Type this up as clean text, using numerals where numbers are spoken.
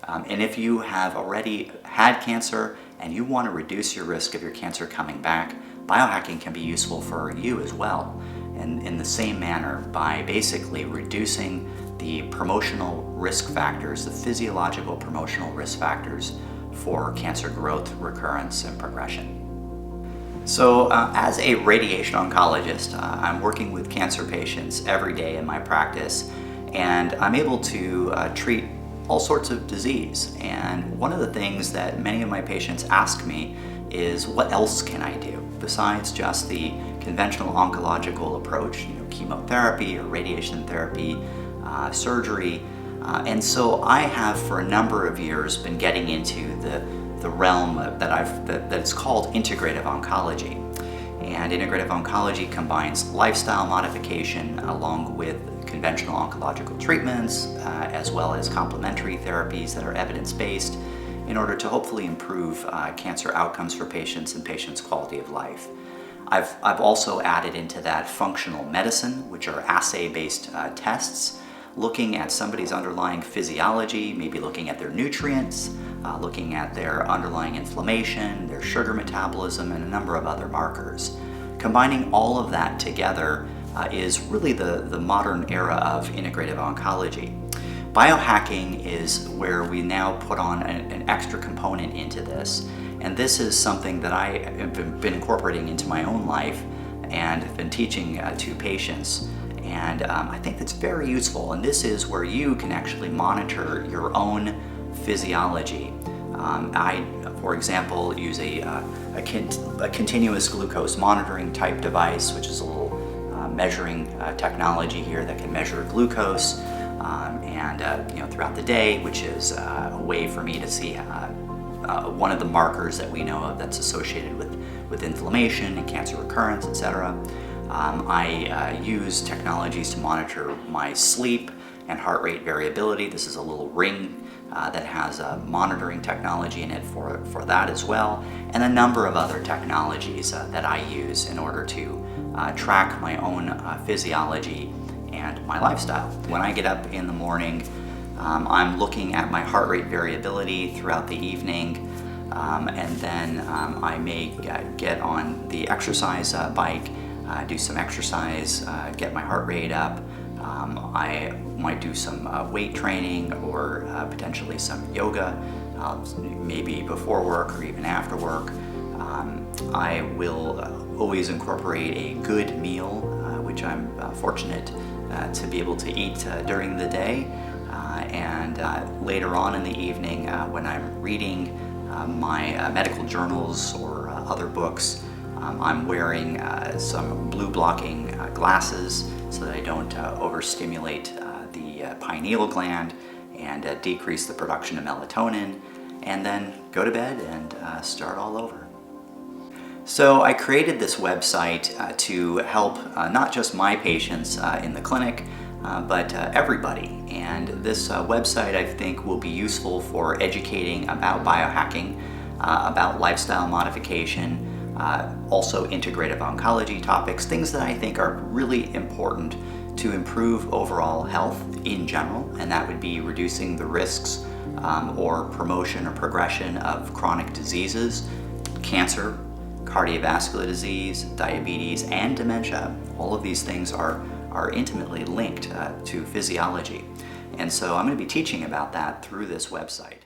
And if you have already had cancer and you want to reduce your risk of your cancer coming back, biohacking can be useful for you as well. And in the same manner, by basically reducing the promotional risk factors, the physiological promotional risk factors for cancer growth, recurrence, and progression. So as a radiation oncologist, I'm working with cancer patients every day in my practice, and I'm able to treat all sorts of disease. And one of the things that many of my patients ask me is, what else can I do besides just the conventional oncological approach, chemotherapy or radiation therapy, surgery. And so I have for a number of years been getting into the realm that it's called integrative oncology. And integrative oncology combines lifestyle modification along with conventional oncological treatments, as well as complementary therapies that are evidence-based, in order to hopefully improve cancer outcomes for patients and patients' quality of life. I've also added into that functional medicine, which are assay-based tests, looking at somebody's underlying physiology, maybe looking at their nutrients, looking at their underlying inflammation, their sugar metabolism, and a number of other markers. Combining all of that together is really the modern era of integrative oncology. Biohacking is where we now put on an extra component into this, and this is something that I have been incorporating into my own life and have been teaching to patients. And I think that's very useful, and this is where you can actually monitor your own physiology. I, for example, use a continuous glucose monitoring type device, which is a little measuring technology here that can measure glucose throughout the day, which is a way for me to see one of the markers that we know of that's associated with inflammation and cancer recurrence, etc. I use technologies to monitor my sleep and heart rate variability. This is a little ring that has a monitoring technology in it for that as well, and a number of other technologies that I use in order to track my own physiology and my lifestyle. When I get up in the morning, I'm looking at my heart rate variability throughout the evening, and then I may get on the exercise bike, do some exercise, get my heart rate up. I might do some weight training or potentially some yoga, maybe before work or even after work. I will always incorporate a good meal, which I'm fortunate to be able to eat during the day. And later on in the evening, when I'm reading my medical journals or other books, I'm wearing some blue blocking glasses so that I don't overstimulate the pineal gland and decrease the production of melatonin, and then go to bed and start all over. So I created this website to help not just my patients in the clinic, but everybody. And this website, I think, will be useful for educating about biohacking, about lifestyle modification, also integrative oncology topics, things that I think are really important to improve overall health in general, and that would be reducing the risks or promotion or progression of chronic diseases, cancer, cardiovascular disease, diabetes, and dementia. All of these things are intimately linked to physiology. And so I'm going to be teaching about that through this website.